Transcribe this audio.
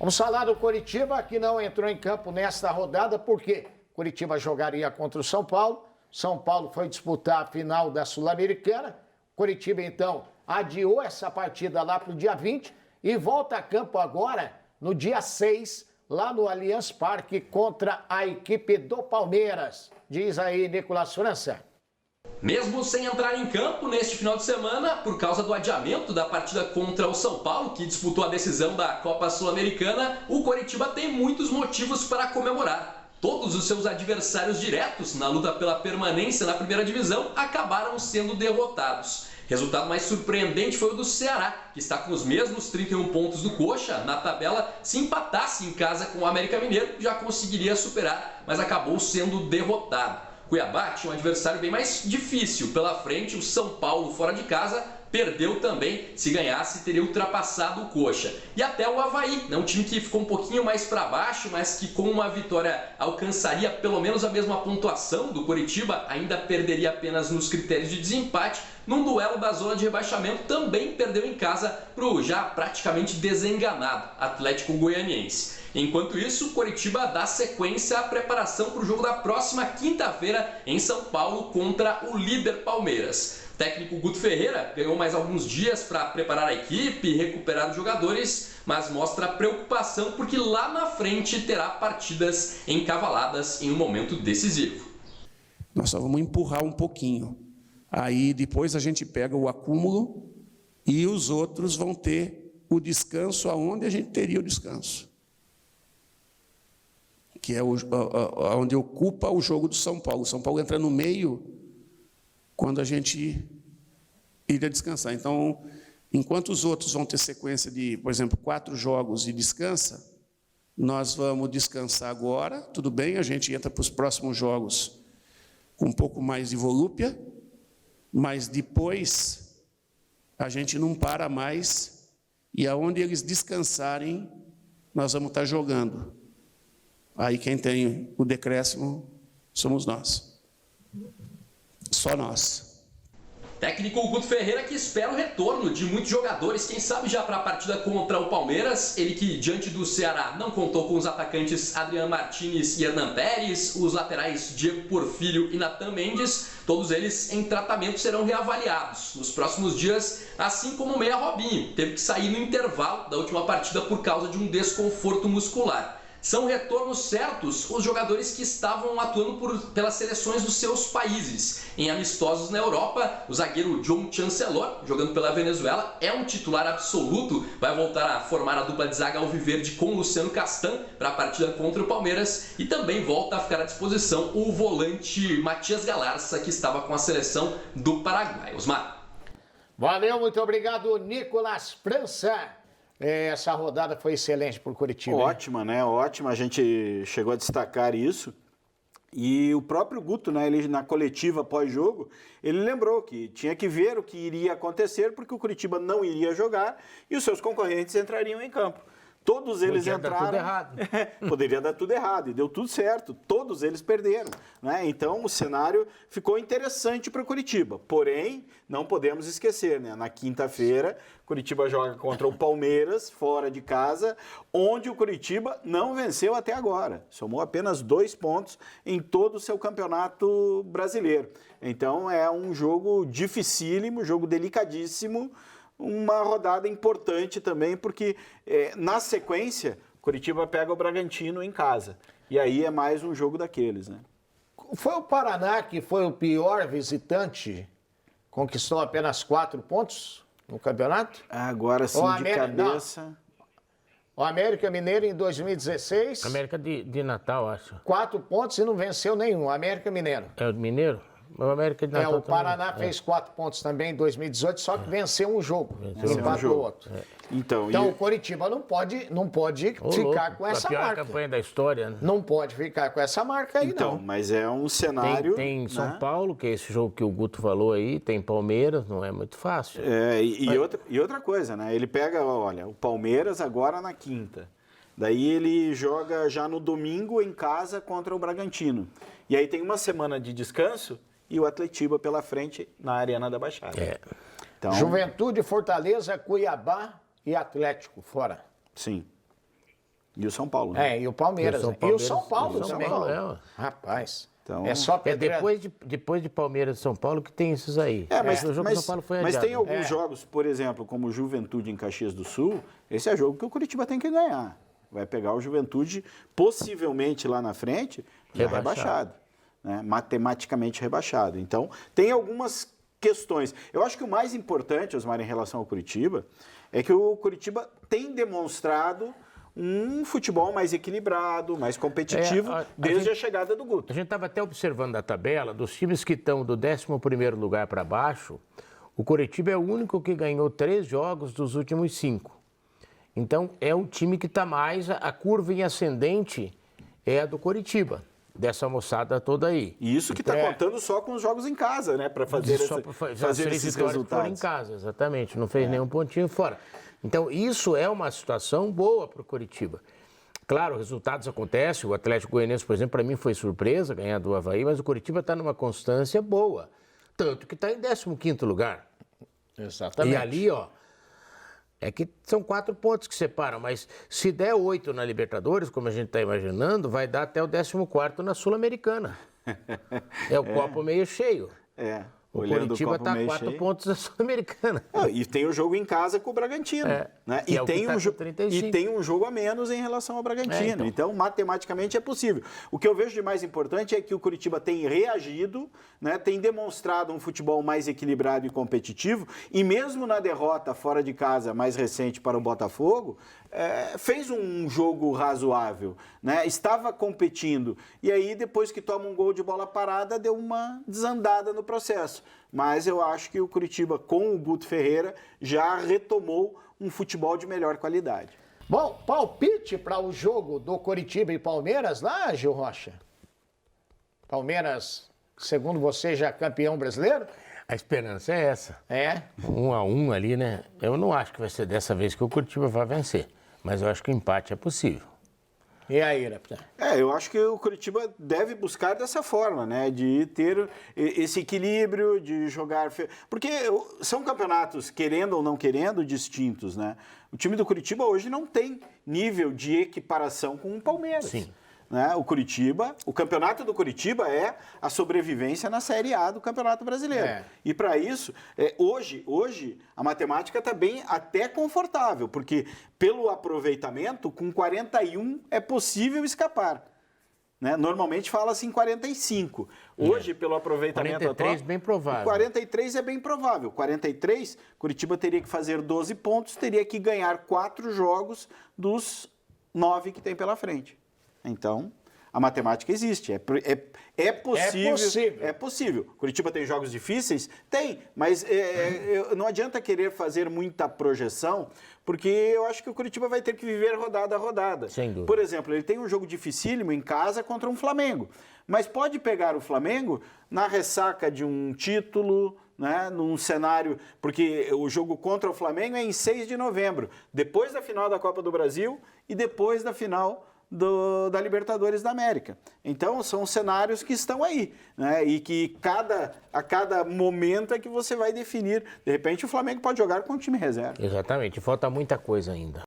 Vamos falar do Coritiba, que não entrou em campo nesta rodada, porque Coritiba jogaria contra o São Paulo. São Paulo foi disputar a final da Sul-Americana. Coritiba, então, adiou essa partida lá para o dia 20 e volta a campo agora, no dia 6, lá no Allianz Parque, contra a equipe do Palmeiras. Diz aí, Nicolas França. Mesmo sem entrar em campo neste final de semana, por causa do adiamento da partida contra o São Paulo, que disputou a decisão da Copa Sul-Americana, o Coritiba tem muitos motivos para comemorar. Todos os seus adversários diretos na luta pela permanência na primeira divisão acabaram sendo derrotados. Resultado mais surpreendente foi o do Ceará, que está com os mesmos 31 pontos do Coxa na tabela. Se empatasse em casa com o América Mineiro, já conseguiria superar, mas acabou sendo derrotado. Cuiabá tinha um adversário bem mais difícil pela frente, o São Paulo fora de casa perdeu também, se ganhasse teria ultrapassado o Coxa. E até o Avaí, um time que ficou um pouquinho mais para baixo, mas que com uma vitória alcançaria pelo menos a mesma pontuação do Coritiba, ainda perderia apenas nos critérios de desempate. Num duelo da zona de rebaixamento, também perdeu em casa para o já praticamente desenganado Atlético Goianiense. Enquanto isso, o Coritiba dá sequência à preparação para o jogo da próxima quinta-feira em São Paulo contra o líder Palmeiras. O técnico Guto Ferreira ganhou mais alguns dias para preparar a equipe e recuperar os jogadores, mas mostra preocupação porque lá na frente terá partidas encavaladas em um momento decisivo. Nós só vamos empurrar um pouquinho. Aí depois a gente pega o acúmulo e os outros vão ter o descanso aonde a gente teria o descanso. Que é onde ocupa o jogo do São Paulo. O São Paulo entra no meio quando a gente iria descansar. Então, enquanto os outros vão ter sequência de, por exemplo, 4 jogos e descansa, nós vamos descansar agora, tudo bem, a gente entra para os próximos jogos com um pouco mais de volúpia, mas depois a gente não para mais e aonde eles descansarem, nós vamos estar jogando. Aí quem tem o decréscimo somos nós. Só nós. Técnico Guto Ferreira que espera o retorno de muitos jogadores, quem sabe já para a partida contra o Palmeiras. Ele que, diante do Ceará, não contou com os atacantes Adriano Martínez e Hernan Pérez, os laterais Diego Porfírio e Natan Mendes, todos eles em tratamento serão reavaliados nos próximos dias, assim como o meia Robinho, teve que sair no intervalo da última partida por causa de um desconforto muscular. São retornos certos os jogadores que estavam atuando pelas seleções dos seus países. Em amistosos na Europa, o zagueiro John Chancellor, jogando pela Venezuela, é um titular absoluto. Vai voltar a formar a dupla de zaga alviverde com Luciano Castan para a partida contra o Palmeiras. E também volta a ficar à disposição o volante Matias Galarza, que estava com a seleção do Paraguai. Osmar. Valeu, muito obrigado, Nicolas França. Essa rodada foi excelente para o Coritiba. Ótima, né? Ótima. A gente chegou a destacar isso. E o próprio Guto, né? Ele na coletiva pós-jogo, ele lembrou que tinha que ver o que iria acontecer, porque o Coritiba não iria jogar e os seus concorrentes entrariam em campo. Todos eles entraram. Poderia dar tudo errado. Poderia dar tudo errado e deu tudo certo. Todos eles perderam, né? Então o cenário ficou interessante para o Coritiba. Porém, não podemos esquecer, né? Na quinta-feira, Coritiba joga contra o Palmeiras, fora de casa, onde o Coritiba não venceu até agora. Somou apenas 2 pontos em todo o seu campeonato brasileiro. Então é um jogo dificílimo, jogo delicadíssimo. Uma rodada importante também, porque na sequência, Coritiba pega o Bragantino em casa. E aí é mais um jogo daqueles, né? Foi o Paraná que foi o pior visitante, conquistou apenas 4 pontos no campeonato? Agora sim, de cabeça... Não. O América Mineiro em 2016... América de Natal, acho. 4 pontos e não venceu nenhum, América Mineiro. É o Mineiro? O América de Natal o Paraná fez 4 pontos também em 2018, só que venceu um jogo, empatou outro. Então o Coritiba não pode ficar com essa marca. A pior campanha da história, né? Não pode ficar com essa marca aí, não. Mas é um cenário... Tem São Paulo, que é esse jogo que o Guto falou aí, tem Palmeiras, não é muito fácil. E outra coisa, né? Ele pega, olha, o Palmeiras agora na quinta. Daí ele joga já no domingo em casa contra o Bragantino. E aí tem uma semana de descanso e o Atletiba pela frente na Arena da Baixada. Então, Juventude, Fortaleza, Cuiabá e Atlético fora. Sim. E o São Paulo, né? E o Palmeiras. E o São E o Palmeiras, São Paulo e o São também. Paulo, ó. Rapaz, Então, é só pedreira. Depois de Palmeiras e São Paulo que tem esses aí. Mas, O jogo do São Paulo foi mas adiado. tem alguns jogos, por exemplo, como o Juventude em Caxias do Sul, esse é jogo que o Curitiba tem que ganhar. Vai pegar o Juventude, possivelmente lá na frente, já rebaixado, né? Matematicamente rebaixado. Então, tem algumas questões. Eu acho que o mais importante, Osmar, em relação ao Curitiba, é que o Curitiba tem demonstrado um futebol mais equilibrado, mais competitivo, desde a chegada do Guto. A gente estava até observando a tabela, dos times que estão do 11º lugar para baixo, o Coritiba é o único que ganhou 3 jogos dos últimos 5. Então, é o time que está mais, a curva em ascendente é a do Coritiba, dessa moçada toda aí. E isso que está contando só com os jogos em casa, né? Para fazer, fazer esses resultados. Foram em casa, exatamente, não fez nenhum pontinho fora. Então, isso é uma situação boa para o Coritiba. Claro, resultados acontecem, o Atlético Goianiense, por exemplo, para mim foi surpresa ganhar do Avaí, mas o Coritiba está numa constância boa, tanto que está em 15º lugar. Exatamente. E ali, ó, é que são 4 pontos que separam, mas se der 8 na Libertadores, como a gente está imaginando, vai dar até o 14º na Sul-Americana. É o copo meio cheio. O Coritiba está a 4 pontos da Sul-Americana. E tem o jogo em casa com o Bragantino. Né? E, tem um jogo a menos em relação ao Bragantino. Então, matematicamente, é possível. O que eu vejo de mais importante é que o Curitiba tem reagido, né? Tem demonstrado um futebol mais equilibrado e competitivo. E mesmo na derrota fora de casa mais recente para o Botafogo, fez um jogo razoável, né? Estava competindo. E aí, depois que toma um gol de bola parada, deu uma desandada no processo. Mas eu acho que o Curitiba, com o Guto Ferreira, já retomou um futebol de melhor qualidade. Bom, palpite para o jogo do Coritiba e Palmeiras lá, Gil Rocha? Palmeiras, segundo você, já campeão brasileiro? A esperança é essa. 1-1 ali, né? Eu não acho que vai ser dessa vez que o Curitiba vai vencer, mas eu acho que o empate é possível. E aí, Raptan? Eu acho que o Curitiba deve buscar dessa forma, né? De ter esse equilíbrio, de jogar... Porque são campeonatos, querendo ou não querendo, distintos, né? O time do Curitiba hoje não tem nível de equiparação com o Palmeiras. Sim. Né? O campeonato do Curitiba é a sobrevivência na Série A do Campeonato Brasileiro. E para isso, hoje a matemática está bem até confortável, porque pelo aproveitamento, com 41 é possível escapar. Né? Normalmente fala-se em 45. Hoje, pelo aproveitamento 43 atual... bem provável. 43 é bem provável. 43, Curitiba teria que fazer 12 pontos, teria que ganhar 4 jogos dos 9 que tem pela frente. Então, a matemática existe, é possível. É possível. Curitiba tem jogos difíceis? Tem, mas não adianta querer fazer muita projeção, porque eu acho que o Curitiba vai ter que viver rodada a rodada. Sem dúvida. Por exemplo, ele tem um jogo dificílimo em casa contra um Flamengo, mas pode pegar o Flamengo na ressaca de um título, né, num cenário, porque o jogo contra o Flamengo é em 6 de novembro, depois da final da Copa do Brasil e depois da final da Libertadores da América. Então, são cenários que estão aí, né? E que a cada momento é que você vai definir. De repente, o Flamengo pode jogar com o time reserva. Exatamente, falta muita coisa ainda.